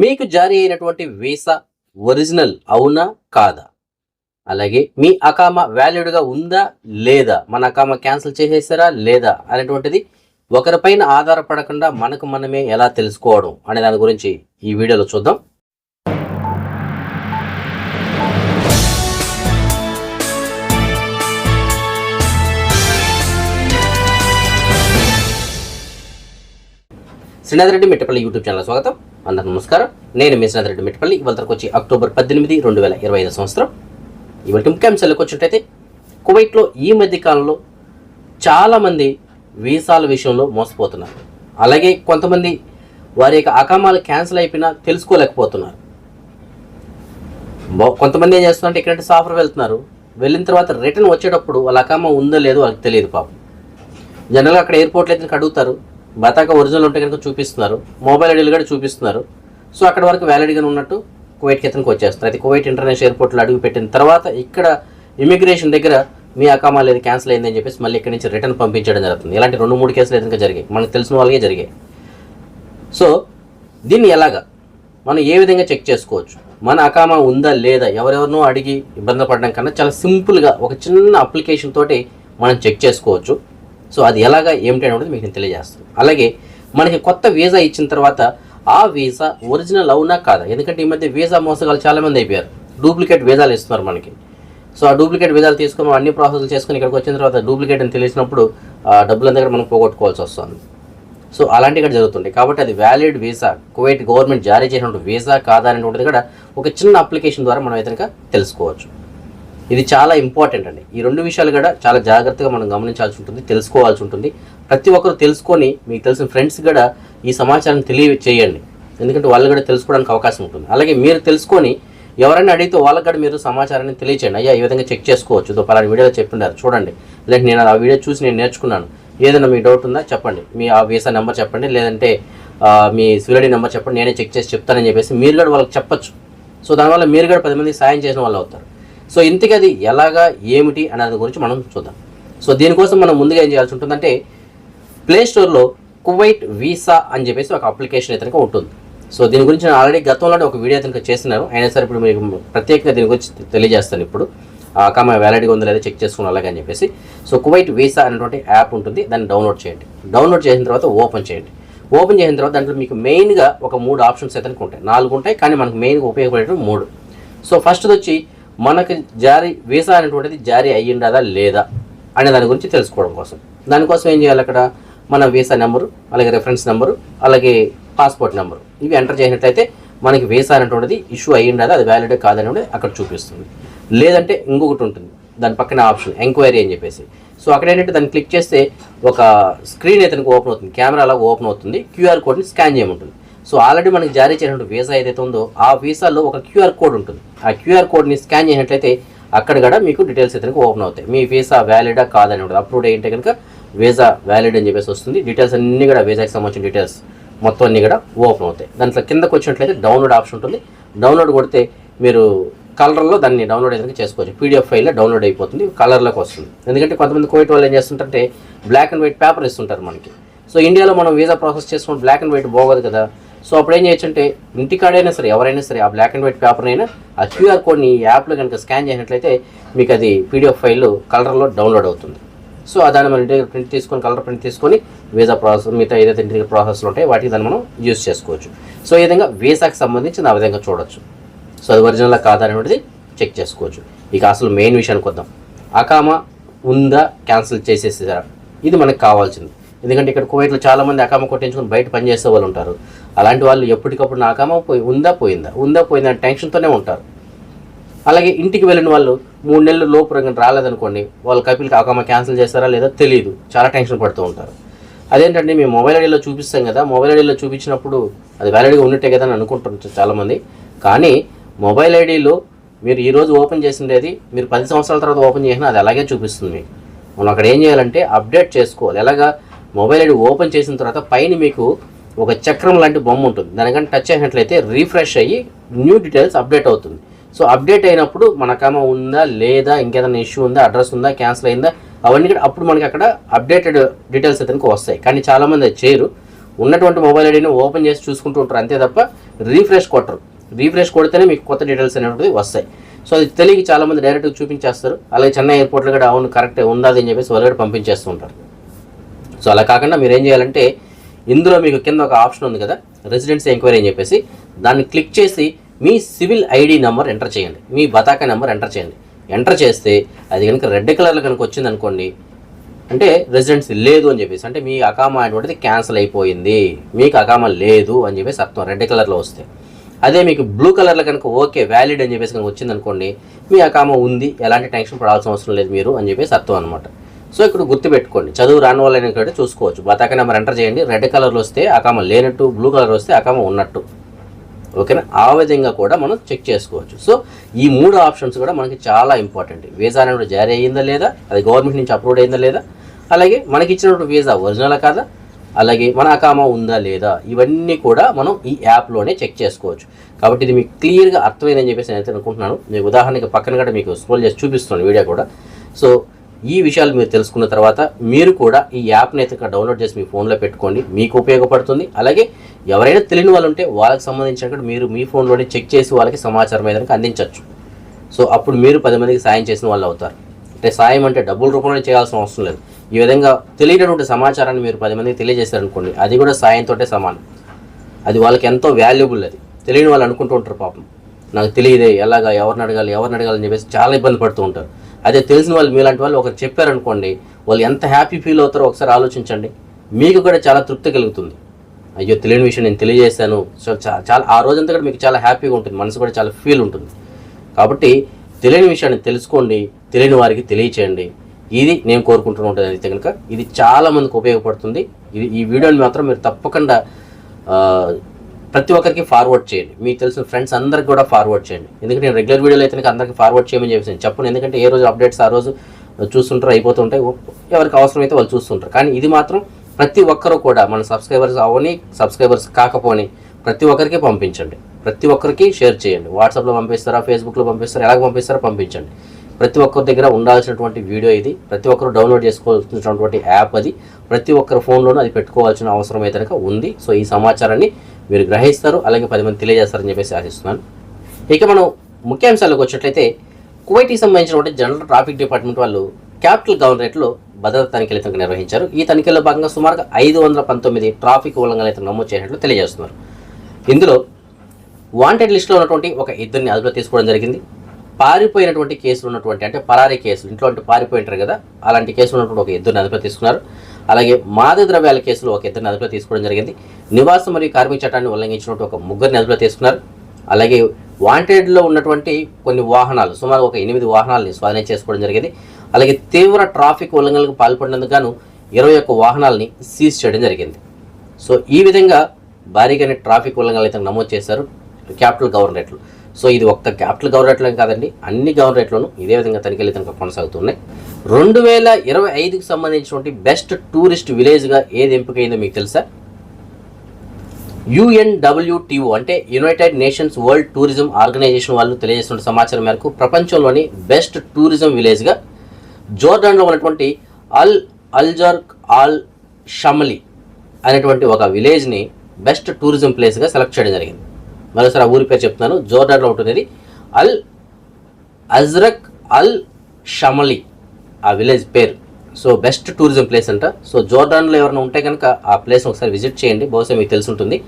మీకు జారీ అయినటువంటి వీసా ఒరిజినల్ అవునా కాదా? అలాగే మీ అకామా వ్యాలిడ్గా ఉందా లేదా? మన అకామా క్యాన్సిల్ చేసేసారా లేదా అనేటువంటిది ఒకరిపైన ఆధారపడకుండా మనకు మనమే ఎలా తెలుసుకోవడం అనే దాని గురించి ఈ వీడియోలో చూద్దాం. శ్రీనాథరెడ్డి మిట్టపల్లి యూట్యూబ్ ఛానల్ స్వాగతం. అందరికీ నమస్కారం. నేను మీ శ్రీనాథరెడ్డి మిట్టపల్లి. ఇవాళకి వచ్చి అక్టోబర్ 18, 2025 సంవత్సరం. ఇవాళ ముఖ్యాంశాలకు వచ్చినట్టయితే కువైట్లో ఈ మధ్య కాలంలో చాలామంది వీసాల విషయంలో మోసపోతున్నారు. అలాగే కొంతమంది వారి యొక్క అకామాలు క్యాన్సిల్ అయిపోయినా తెలుసుకోలేకపోతున్నారు. కొంతమంది ఏం చేస్తున్నారంటే ఎక్కడంటే సాఫర్ వెళ్తున్నారు, వెళ్ళిన తర్వాత రిటర్న్ వచ్చేటప్పుడు వాళ్ళ అకామా ఉందో లేదో వాళ్ళకి తెలియదు. పాపం జనరల్గా అక్కడ ఎయిర్పోర్ట్లో అయితే అడుగుతారు, బతాక ఒరిజినల్ ఉంటే కనుక చూపిస్తున్నారు, మొబైల్ ఐడీలు కూడా చూపిస్తున్నారు. సో అక్కడ వరకు వ్యాలిడ్గా ఉన్నట్టు కువైట్కి ఎత్తనికి వచ్చేస్తారు. అయితే కువైట్ ఇంటర్నేషనల్ ఎయిర్పోర్ట్లో అడుగు పెట్టిన తర్వాత ఇక్కడ ఇమిగ్రేషన్ దగ్గర మీ అకామా లేదు, క్యాన్సిల్ అయిందని చెప్పేసి మళ్ళీ ఇక్కడి నుంచి రిటర్న్ పంపించడం జరుగుతుంది. ఇలాంటి 2-3 కేసులు ఏదైనా జరిగాయి, మనకు తెలిసిన వాళ్ళకే జరిగాయి. సో దీన్ని ఎలాగా మనం ఏ విధంగా చెక్ చేసుకోవచ్చు? మన అకామా ఉందా లేదా ఎవరెవరినో అడిగి ఇబ్బంది పడడం కన్నా చాలా సింపుల్గా ఒక చిన్న అప్లికేషన్ తోటి మనం చెక్ చేసుకోవచ్చు. సో అది ఎలాగా ఏమిటి అనేది మీకు నేను తెలియజేస్తాను. అలాగే మనకి కొత్త వీసా ఇచ్చిన తర్వాత ఆ వీసా ఒరిజినల్ అవునా కాదా? ఎందుకంటే ఈ మధ్య వీసా మోసగాలు చాలామంది అయిపోయారు. డూప్లికేట్ వీసాలు ఇస్తున్నారు మనకి. సో ఆ డూప్లికేట్ వీసాలు తీసుకొని అన్ని ప్రాసెస్లు చేసుకొని ఇక్కడికి వచ్చిన తర్వాత డూప్లికేట్ అని తెలిసినప్పుడు డబ్బులంతా కూడా మనం పోగొట్టుకోవాల్సి వస్తుంది. సో అలాంటివి కూడా జరుగుతుంటాయి. కాబట్టి అది వ్యాలిడ్ వీసా, కువైట్ గవర్నమెంట్ జారీ చేసినటువంటి వీసా కాదా అనేటువంటిది కూడా ఒక చిన్న అప్లికేషన్ ద్వారా మనం అయితే తెలుసుకోవచ్చు. ఇది చాలా ఇంపార్టెంట్ అండి. ఈ 2 విషయాలు కూడా చాలా జాగ్రత్తగా మనం గమనించాల్సి ఉంటుంది, తెలుసుకోవాల్సి ఉంటుంది. ప్రతి ఒక్కరు తెలుసుకొని మీకు తెలిసిన ఫ్రెండ్స్ కూడా ఈ సమాచారం తెలియచేయండి, ఎందుకంటే వాళ్ళు కూడా తెలుసుకోవడానికి అవకాశం ఉంటుంది. అలాగే మీరు తెలుసుకొని ఎవరైనా అడిగితే వాళ్ళకి కూడా మీరు సమాచారాన్ని తెలియచేయండి. అయ్యా ఈ విధంగా చెక్ చేసుకోవచ్చు, పలానా వీడియోలో చెప్పిండారు చూడండి, లేదంటే నేను ఆ వీడియో చూసి నేను నేర్చుకున్నాను, ఏదైనా మీ డౌట్ ఉందా చెప్పండి, మీ ఆ వీసా నెంబర్ చెప్పండి, లేదంటే మీ సివిల్ నెంబర్ చెప్పండి, నేనే చెక్ చేసి చెప్తానని చెప్పేసి మీరు కూడా వాళ్ళకి చెప్పచ్చు. సో దానివల్ల మీరు కూడా 10 మందికి సాయం చేసిన వాళ్ళు అవుతారు. సో ఇంతకీ అది ఎలాగా ఏమిటి అనే దాని గురించి మనం చూద్దాం. సో దీనికోసం మనం ముందుగా ఏం చేయాల్సి ఉంటుందంటే ప్లేస్టోర్లో కువైట్ వీసా అని చెప్పేసి ఒక అప్లికేషన్ అయితే ఉంటుంది. సో దీని గురించి నేను ఆల్రెడీ గతంలోనే ఒక వీడియో అయితే చేస్తున్నారు. అయినా సరే ఇప్పుడు మీకు ప్రత్యేకంగా దీని గురించి తెలియజేస్తాను. ఇప్పుడు అకామా వ్యాలిడ్గా ఉందో లేదా చెక్ చేసుకుని అలాగే అని చెప్పేసి. సో కువైట్ వీసా అనేటువంటి యాప్ ఉంటుంది, దాన్ని డౌన్లోడ్ చేయండి. డౌన్లోడ్ చేసిన తర్వాత ఓపెన్ చేయండి. ఓపెన్ చేసిన తర్వాత దాంట్లో మీకు మెయిన్గా ఒక 3 ఆప్షన్స్ అయితే ఉంటాయి. 4 ఉంటాయి, కానీ మనకు మెయిన్గా ఉపయోగపడేవి 3. సో ఫస్ట్ వచ్చి మనకి వీసా అనేటువంటిది జారీ అయ్యిందా లేదా అనే దాని గురించి తెలుసుకోవడం కోసం. దానికోసం ఏం చేయాలి, అక్కడ మన వీసా నెంబరు, అలాగే రెఫరెన్స్ నెంబరు, అలాగే పాస్పోర్ట్ నెంబరు ఇవి ఎంటర్ చేసినట్లయితే మనకి వీసా అనేటువంటిది ఇష్యూ అయ్యిందా, అది వ్యాలిడ్ కాదనేది అక్కడ చూపిస్తుంది. లేదంటే ఇంకొకటి ఉంటుంది, దాని పక్కన ఆప్షన్ ఎంక్వైరీ అని చెప్పేసి. సో అక్కడ ఏంటంటే దాన్ని క్లిక్ చేస్తే ఒక స్క్రీన్ అయితే ఓపెన్ అవుతుంది, కెమెరా లాగా ఓపెన్ అవుతుంది, క్యూఆర్ కోడ్ని స్కాన్ చేయమంటుంది. సో ఆల్రెడీ మనకి జారీ చేసినటువంటి వీసా ఏదైతే ఉందో ఆ వీసాలో ఒక క్యూఆర్ కోడ్ ఉంటుంది. ఆ క్యూఆర్ కోడ్ని స్కాన్ చేసినట్లయితే అక్కడ కూడా మీకు డీటెయిల్స్ అయితే ఓపెన్ అవుతాయి. మీ వీసా వ్యాలిడా కాదని ఉంటుంది. అప్రూవ్డ్ అయ్యింటే కనుక వీసా వ్యాలిడ్ అని చెప్పేసి వస్తుంది. డీటెయిల్స్ అన్నీ కూడా వీసాకి సంబంధించిన డీటెయిల్స్ మొత్తం అన్నీ కూడా ఓపెన్ అవుతాయి. దాంట్లో కిందకు వచ్చినట్లయితే డౌన్లోడ్ ఆప్షన్ ఉంటుంది. డౌన్లోడ్ కొడితే మీరు కలర్లో దాన్ని డౌన్లోడ్ అయితే చేసుకోవచ్చు. పీడిఎఫ్ ఫైల్లో డౌన్లోడ్ అయిపోతుంది, కలర్లోకి వస్తుంది. ఎందుకంటే కొంతమంది కువైట్ వాళ్ళు ఏం చేస్తుంటే బ్లాక్ అండ్ వైట్ పేపర్ ఇస్తుంటారు మనకి. సో ఇండియాలో మనం వీసా ప్రాసెస్ చేసుకుంటే బ్లాక్ అండ్ వైట్ బాగోదు కదా. సో అప్పుడు ఏం చేయొచ్చు అంటే ఇంటికాడైనా సరే ఎవరైనా సరే ఆ బ్లాక్ అండ్ వైట్ పేపర్నైనా ఆ క్యూఆర్ కోడ్ని ఈ యాప్లో కనుక స్కాన్ చేసినట్లయితే మీకు అది పీడిఎఫ్ ఫైల్ కలర్లో డౌన్లోడ్ అవుతుంది. సో దాన్ని మనం ఇంటి ప్రింట్ తీసుకొని కలర్ ప్రింట్ తీసుకొని వీసా ప్రాసెస్ మిగతా ఏదైతే ఇంటి ప్రాసెస్లు ఉంటాయో వాటికి దాన్ని మనం యూజ్ చేసుకోవచ్చు. సో ఈ విధంగా వీసాకి సంబంధించి ఆ విధంగా చూడొచ్చు. సో అది ఒరిజినల్ కాదా అనేది చెక్ చేసుకోవచ్చు. ఇక అసలు మెయిన్ విషయానికి వద్దాం. అకామా ఉందా, క్యాన్సిల్ చేసేసారా, ఇది మనకు కావాల్సింది. ఎందుకంటే ఇక్కడ కువైట్లో చాలామంది అకామా కొట్టించుకొని బయట పనిచేసే వాళ్ళు ఉంటారు. అలాంటి వాళ్ళు ఎప్పటికప్పుడు నా అకామా ఉందా పోయిందా టెన్షన్తోనే ఉంటారు. అలాగే ఇంటికి వెళ్ళిన వాళ్ళు 3 నెలలు లోపు రాలేదనుకోండి, వాళ్ళు కపిల్కి అకామా క్యాన్సిల్ చేస్తారా లేదా తెలియదు, చాలా టెన్షన్ పడుతూ ఉంటారు. అదేంటంటే మేము మొబైల్ ఐడీలో చూపిస్తాం కదా, మొబైల్ ఐడీలో చూపించినప్పుడు అది వ్యాలిడ్గా ఉన్నట్టే కదా అని అనుకుంటుంటారు చాలామంది. కానీ మొబైల్ ఐడీలో మీరు ఈరోజు ఓపెన్ చేసిండేది మీరు 10 సంవత్సరాల తర్వాత ఓపెన్ చేసినా అది అలాగే చూపిస్తుంది మీకు. మనం అక్కడ ఏం చేయాలంటే అప్డేట్ చేసుకోవాలి. ఎలాగా మొబైల్ ఐడి ఓపెన్ చేసిన తర్వాత పైన మీకు ఒక చక్రం లాంటి బొమ్మ ఉంటుంది, దానికంటే టచ్ అయినట్లయితే రీఫ్రెష్ అయ్యి న్యూ డీటెయిల్స్ అప్డేట్ అవుతుంది. సో అప్డేట్ అయినప్పుడు మన అకామా ఉందా లేదా, ఇంకేదైనా ఇష్యూ ఉందా, అడ్రస్ ఉందా, క్యాన్సిల్ అయిందా, అవన్నీ కూడా అప్పుడు మనకి అక్కడ అప్డేటెడ్ డీటెయిల్స్ అయితే వస్తాయి. కానీ చాలామంది అది చేయరు. ఉన్నటువంటి మొబైల్ ఐడిని ఓపెన్ చేసి చూసుకుంటూ ఉంటారు, అంతే తప్ప రీఫ్రెష్ కొట్టరు. రీఫ్రెష్ కొడితేనే మీకు కొత్త డీటెయిల్స్ అనేవి వస్తాయి. సో అది తెలియక చాలామంది డైరెక్ట్గా చూపించేస్తారు. అలాగే చెన్నై ఎయిర్పోర్ట్లో కూడా అవును కరెక్టే ఉన్నది అని చెప్పేసి వాళ్ళు కూడా పంపించేస్తూ ఉంటారు. సో అలా కాకుండా మీరు ఏం చేయాలంటే ఇందులో మీకు కింద ఒక ఆప్షన్ ఉంది కదా, రెసిడెన్సీ ఎంక్వైరీ అని చెప్పేసి, దాన్ని క్లిక్ చేసి మీ సివిల్ ఐడి నెంబర్ ఎంటర్ చేయండి, మీ బతాకా నెంబర్ ఎంటర్ చేయండి. ఎంటర్ చేస్తే అది కనుక రెడ్ కలర్లో కనుక వచ్చింది అనుకోండి, అంటే రెసిడెన్సీ లేదు అని చెప్పేసి, అంటే మీ అకామా అనేటువంటిది క్యాన్సిల్ అయిపోయింది, మీకు అకామా లేదు అని చెప్పేసి అర్థం రెడ్ కలర్లో వస్తే. అదే మీకు బ్లూ కలర్లో కనుక ఓకే వ్యాలిడ్ అని చెప్పేసి కనుక వచ్చింది అనుకోండి, మీ అకామా ఉంది, ఎలాంటి టెన్షన్ పడాల్సిన అవసరం లేదు మీరు అని చెప్పేసి అర్థం అనమాట. సో ఇక్కడ గుర్తుపెట్టుకోండి, చదువు రాని వాళ్ళని కూడా చూసుకోవచ్చు. బతాకా నెంబర్ ఎంటర్ చేయండి, రెడ్ కలర్లో వస్తే అకామా లేనట్టు, బ్లూ కలర్ వస్తే అకామా ఉన్నట్టు. ఓకేనా, ఆ విధంగా కూడా మనం చెక్ చేసుకోవచ్చు. సో ఈ 3 ఆప్షన్స్ కూడా మనకి చాలా ఇంపార్టెంట్. వీసా అనేది జారీ అయ్యిందా లేదా, అది గవర్నమెంట్ నుంచి అప్రూవ్ అయిందా లేదా, అలాగే మనకి ఇచ్చినటువంటి వీసా ఒరిజినల్ కాదా, అలాగే మన అకామా ఉందా లేదా, ఇవన్నీ కూడా మనం ఈ యాప్లోనే చెక్ చేసుకోవచ్చు. కాబట్టి ఇది మీకు క్లియర్గా అర్థమైందని చెప్పేసి నేనైతే అనుకుంటున్నాను. మీకు ఉదాహరణకి పక్కన కూడా మీకు స్క్రోల్ చేసి చూపిస్తున్నాను వీడియో కూడా. సో ఈ విషయాలు మీరు తెలుసుకున్న తర్వాత మీరు కూడా ఈ యాప్ని అయితే డౌన్లోడ్ చేసి మీ ఫోన్లో పెట్టుకోండి, మీకు ఉపయోగపడుతుంది. అలాగే ఎవరైనా తెలియని వాళ్ళు ఉంటే వాళ్ళకి సంబంధించినట్టు మీరు మీ ఫోన్లోనే చెక్ చేసి వాళ్ళకి సమాచారం ఏదైనా అందించవచ్చు. సో అప్పుడు మీరు 10 మందికి సాయం చేసిన వాళ్ళు అవుతారు. అంటే సాయం అంటే డబ్బుల రూపంలో చేయాల్సిన అవసరం లేదు. ఈ విధంగా తెలియనటువంటి సమాచారాన్ని మీరు 10 మందికి తెలియజేశారనుకోండి, అది కూడా సాయంతో సమానం. అది వాళ్ళకి ఎంతో వాల్యుబుల్. అది తెలియని వాళ్ళు అనుకుంటూ ఉంటారు, పాపం నాకు తెలియదే, ఎలాగా, ఎవరిని అడగాలని చెప్పేసి చాలా ఇబ్బంది పడుతూ ఉంటారు. అదే తెలిసిన వాళ్ళు మీలాంటి వాళ్ళు ఒకరు చెప్పారనుకోండి, వాళ్ళు ఎంత హ్యాపీ ఫీల్ అవుతారో ఒకసారి ఆలోచించండి. మీకు కూడా చాలా తృప్తి కలుగుతుంది. అయ్యో తెలియని విషయం నేను తెలియజేశాను, సో చాలా ఆ రోజంతా కూడా మీకు చాలా హ్యాపీగా ఉంటుంది, మనసు కూడా చాలా ఫీల్ ఉంటుంది. కాబట్టి తెలియని విషయాన్ని తెలుసుకోండి, తెలియని వారికి తెలియచేయండి. ఇది నేను కోరుకుంటూ ఉంటుంది. అయితే కనుక ఇది చాలామందికి ఉపయోగపడుతుంది. ఈ వీడియోని మాత్రం మీరు తప్పకుండా ప్రతి ఒక్కరికి ఫార్వర్డ్ చేయండి, మీకు తెలిసిన ఫ్రెండ్స్ అందరికి కూడా ఫార్వర్డ్ చేయండి. ఎందుకంటే నేను రెగ్యులర్ వీడియోలు అయితే అందరికీ ఫార్వర్డ్ చేయమని చెప్పేసి చెప్పను. ఎందుకంటే ఏ రోజు అప్డేట్స్ ఆ రోజు చూస్తుంటారు, అయిపోతుంటాయి, ఎవరికి అవసరమైతే వాళ్ళు చూస్తుంటారు. కానీ ఇది మాత్రం ప్రతి ఒక్కరూ కూడా మన సబ్స్క్రైబర్స్ అవని, సబ్స్క్రైబర్స్ కాకపోని ప్రతి ఒక్కరికి పంపించండి, ప్రతి ఒక్కరికి షేర్ చేయండి. వాట్సాప్లో పంపిస్తారా, ఫేస్బుక్లో పంపిస్తారా, ఎలాగ పంపిస్తారా పంపించండి. ప్రతి ఒక్కరి దగ్గర ఉండాల్సినటువంటి వీడియో ఇది. ప్రతి ఒక్కరు డౌన్లోడ్ చేసుకోవాల్సినటువంటి యాప్ అది. ప్రతి ఒక్కరి ఫోన్లోనూ అది పెట్టుకోవాల్సిన అవసరం అయితే కనుక ఉంది. సో ఈ సమాచారాన్ని మీరు గ్రహిస్తారు, అలాగే 10 మంది తెలియజేస్తారని చెప్పేసి ఆశిస్తున్నాను. ఇక మనం ముఖ్యాంశాలకు వచ్చినట్లయితే, కువైట్కి సంబంధించినటువంటి జనరల్ ట్రాఫిక్ డిపార్ట్మెంట్ వాళ్ళు క్యాపిటల్ గవర్నరేట్లో భద్రతా తనిఖీలు అయితే నిర్వహించారు. ఈ తనిఖీల్లో భాగంగా సుమారుగా 519 ట్రాఫిక్ ఉల్లంఘనలు అయితే నమోదు చేసినట్లు తెలియజేస్తున్నారు. ఇందులో వాంటెడ్ లిస్టులో ఉన్నటువంటి ఒక ఇద్దరిని అదుపులో తీసుకోవడం జరిగింది. పారిపోయినటువంటి కేసులు ఉన్నటువంటి, అంటే పరారీ కేసులు, ఇంట్లో పారిపోయి ఉంటారు కదా, అలాంటి కేసులు ఉన్నటువంటి ఒక ఇద్దరిని అదుపులో తీసుకున్నారు. అలాగే మాదక ద్రవ్యాల కేసులు ఒక ఇద్దరిని అదుపులో తీసుకోవడం జరిగింది. నివాసం మరియు కార్మిక చట్టాన్ని ఉల్లంఘించినట్టు ఒక 3 అదుపులో తీసుకున్నారు. అలాగే వాంటెడ్లో ఉన్నటువంటి కొన్ని వాహనాలు, సుమారు ఒక 8 వాహనాలని స్వాధీనం చేసుకోవడం జరిగింది. అలాగే తీవ్ర ట్రాఫిక్ ఉల్లంఘనలకు పాల్పడినందుకు గాను 21 వాహనాలని సీజ్ చేయడం జరిగింది. సో ఈ విధంగా భారీగానే ట్రాఫిక్ ఉల్లంఘనలు అయితే నమోదు చేశారు క్యాపిటల్ గవర్నరేట్లు. సో ఇది ఒక్క క్యాపిటల్ గవర్నరేట్లో కాదండి, అన్ని గవర్నరేట్లోనూ ఇదే విధంగా తనిఖీలు అయితే కొనసాగుతున్నాయి. 2025కి సంబంధించినటువంటి బెస్ట్ టూరిస్ట్ విలేజ్గా ఏది ఎంపికైందో మీకు తెలుసా? UNWTO అంటే United Nations World Tourism Organization వాళ్ళు తెలియజేస్తున్న సమాచారం మేరకు ప్రపంచంలోని బెస్ట్ టూరిజం విలేజ్గా జోర్డాన్లో ఉన్నటువంటి అల్జర్క్ ఆల్ షమలి అనేటువంటి ఒక విలేజ్ని బెస్ట్ టూరిజం ప్లేస్గా సెలెక్ట్ చేయడం జరిగింది. మరోసారి ఆ ఊరి పేరు చెప్తున్నాను, జోర్డాన్లో ఉంటుంది అల్ అజ్రక్ అల్ షమలి ఆ విలేజ్ పేరు. సో బెస్ట్ టూరిజం ప్లేస్ అంట. సో జోర్డాన్లో ఎవరైనా ఉంటే కనుక ఆ ప్లేస్ని ఒకసారి విజిట్ చేయండి, బహుశా మీకు తెలిసి ఉంటుంది.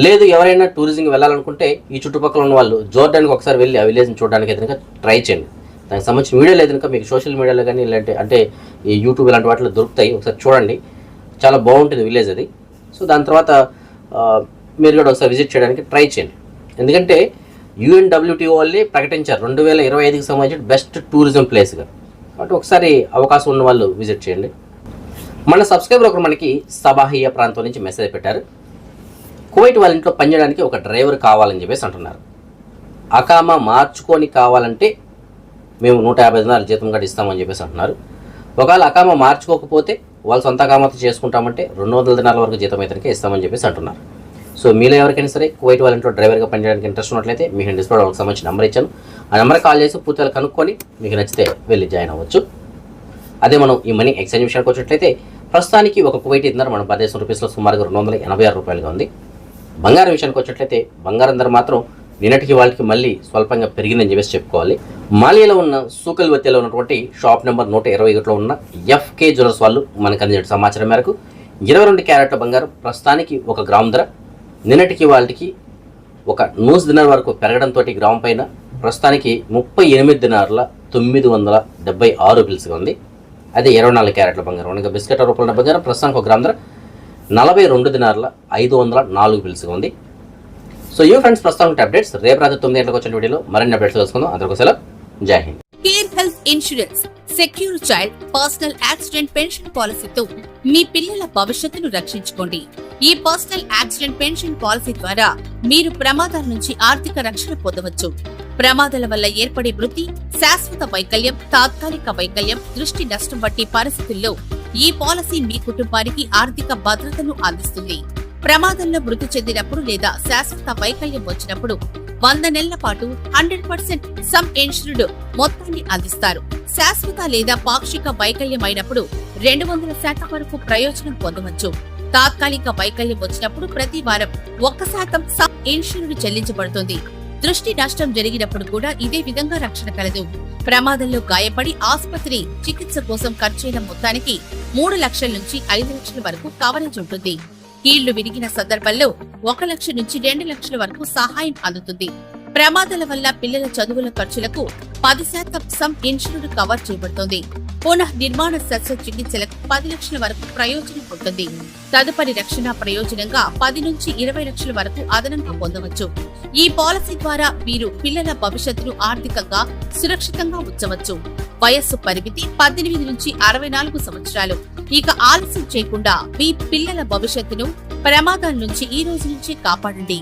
లేదు ఎవరైనా టూరిజంకి వెళ్ళాలనుకుంటే ఈ చుట్టుపక్కల ఉన్న వాళ్ళు జోర్డాన్కి ఒకసారి వెళ్ళి ఆ విలేజ్ని చూడడానికి అయితే ట్రై చేయండి. దానికి సంబంధించిన వీడియో లేదు కనుక మీకు సోషల్ మీడియాలో కానీ ఇలాంటి అంటే ఈ యూట్యూబ్ ఇలాంటి వాటిలో దొరుకుతాయి, ఒకసారి చూడండి, చాలా బాగుంటుంది విలేజ్ అది. సో దాని తర్వాత మీరు కూడా ఒకసారి విజిట్ చేయడానికి ట్రై చేయండి. ఎందుకంటే UNWTO వాళ్ళే ప్రకటించారు 2025కి సంబంధించిన బెస్ట్ టూరిజం ప్లేస్గా. కాబట్టి ఒకసారి అవకాశం ఉన్న వాళ్ళు విజిట్ చేయండి. మన సబ్స్క్రైబర్ ఒకరు మనకి సబాహియా ప్రాంతం నుంచి మెసేజ్ పెట్టారు. కువైట్ వాళ్ళ ఇంట్లో పనిచేయడానికి ఒక డ్రైవర్ కావాలని చెప్పేసి అంటున్నారు. అకామా మార్చుకొని కావాలంటే మేము 150 దినాలు జీతం కూడా ఇస్తామని చెప్పేసి అంటున్నారు. ఒకవేళ అకామా మార్చుకోకపోతే వాళ్ళు సొంత అకామాతో చేసుకుంటామంటే 200 దినాల వరకు జీతం అయితే ఇస్తామని చెప్పేసి అంటున్నారు. సో మీలో ఎవరికైనా సరే కువైట్ వాళ్ళ ఇంట్లో డ్రైవర్గా పనిచేయడానికి ఇంట్రెస్ట్ ఉన్నట్లయితే మీకు డిస్ప్లే వాళ్ళకి సంబంధించిన నెంబర్ ఇచ్చాను, ఆ నెంబర్ కాల్ చేసి పూర్తిగా కనుక్కొని మీకు నచ్చితే వెళ్ళి జాయిన్ అవ్వచ్చు. అదే మనం ఈ మనీ ఎక్స్చేంజ్ విషయానికి వచ్చినట్లయితే ప్రస్తుతానికి ఒక కువైటీ దినార్ మన భారతదేశం రూపీస్లో సుమారుగా 286 రూపాయలుగా ఉంది. బంగారం విషయానికి వచ్చినట్లయితే బంగారం ధర మాత్రం నిన్నటికి వాళ్ళకి మళ్ళీ స్వల్పంగా పెరిగిందని చెప్పేసి చెప్పుకోవాలి. మాలియాలో ఉన్న సూకల్వత్తిలో ఉన్నటువంటి షాప్ నెంబర్ 121లో ఉన్న ఎఫ్కే జ్యువెలర్స్ వాళ్ళు మనకు అందించిన సమాచారం మేరకు 22 క్యారెట్ల బంగారం ప్రస్తుతానికి 1 గ్రామ్ ధర నిన్నటికి వాళ్ళకి 1 నూస్ దినార్ వరకు పెరగడంతో గ్రామ్ పైన ప్రస్తుతానికి 38 దినార్ల 976 బిల్స్గా ఉంది. అదే 24 క్యారెట్ల బంగారం అనగా బిస్కెట్ రూపంలో బంగారం ప్రస్తుతానికి 1 గ్రామ్ ధర 42 దినార్ల 504 బిల్స్గా ఉంది. సో యూ ఫ్రెండ్స్ ప్రస్తుతం అప్డేట్స్. రేపు రాత్రి 9 గంటలకు వచ్చిన వీడియోలో మరిన్ని అప్డేట్స్ తెలుసుకుందాం. అందరికీ సెలవు. జై Hind. Care health insurance secure child personal accident pension పాలసీతో మీ పిల్లల భవిష్యత్తును రక్షించుకోండి. ఈ పర్సనల్ యాక్సిడెంట్ పెన్షన్ పాలసీ ద్వారా మీరు ప్రమాదాల నుంచి ఆర్థిక రక్షణ పొందవచ్చు. ప్రమాదాల వల్ల ఏర్పడే మృతి, శాశ్వత వైకల్యం, తాత్కాలిక వైకల్యం, దృష్టి నష్టం వంటి పరిస్థితుల్లో ఈ పాలసీ మీ కుటుంబానికి ఆర్థిక భద్రతను అందిస్తుంది. ప్రమాదంలో మృతి చెందినప్పుడు లేదా శాశ్వత వైకల్యం వచ్చినప్పుడు 100 నెలల పాటు 100% సమ్ ఇన్సూర్డ్ మొత్తాన్ని అందిస్తారు. శాశ్వత లేదా పాక్షిక వైకల్యం అయినప్పుడు 200% వరకు ప్రయోజనం పొందవచ్చు. తాత్కాలిక వైకల్యం వచ్చినప్పుడు ప్రతి వారం 1% సమ్ ఇన్సూర్డ్ చెల్లించబడుతుంది. దృష్టి నష్టం జరిగినప్పుడు కూడా ఇదే విధంగా రక్షణ కలదు. ప్రమాదంలో గాయపడి ఆసుపత్రి చికిత్స కోసం ఖర్చైన మొత్తానికి 3 లక్షల నుంచి 5 లక్షల వరకు కవరేజ్ ఉంటుంది. కీళ్లు విరిగిన సందర్భంలో 1 లక్ష నుంచి 2 లక్షల వరకు సహాయం అందుతుంది. ప్రమాదాల వల్ల పిల్లల చదువుల ఖర్చులకు 10% సమ్ ఇన్సూర్డ్ కవర్ చేయబడుతుంది. పునః నిర్మాణ శస్త్రచికిత్సలకు 10 లక్షల వరకు ప్రయోజనం ఉంటుంది. తదుపరి రక్షణ ప్రయోజనంగా 10 నుంచి 20 లక్షల వరకు అదనంగా పొందవచ్చు. ఈ పాలసీ ద్వారా మీరు పిల్లల భవిష్యత్తును ఆర్థికంగా సురక్షితంగా ఉంచవచ్చు. వయస్సు పరిమితి 18 నుంచి 64 సంవత్సరాలు. ఇక ఆలస్యం చేయకుండా మీ పిల్లల భవిష్యత్తును ప్రమాదాల నుంచి ఈ రోజు నుంచి కాపాడండి.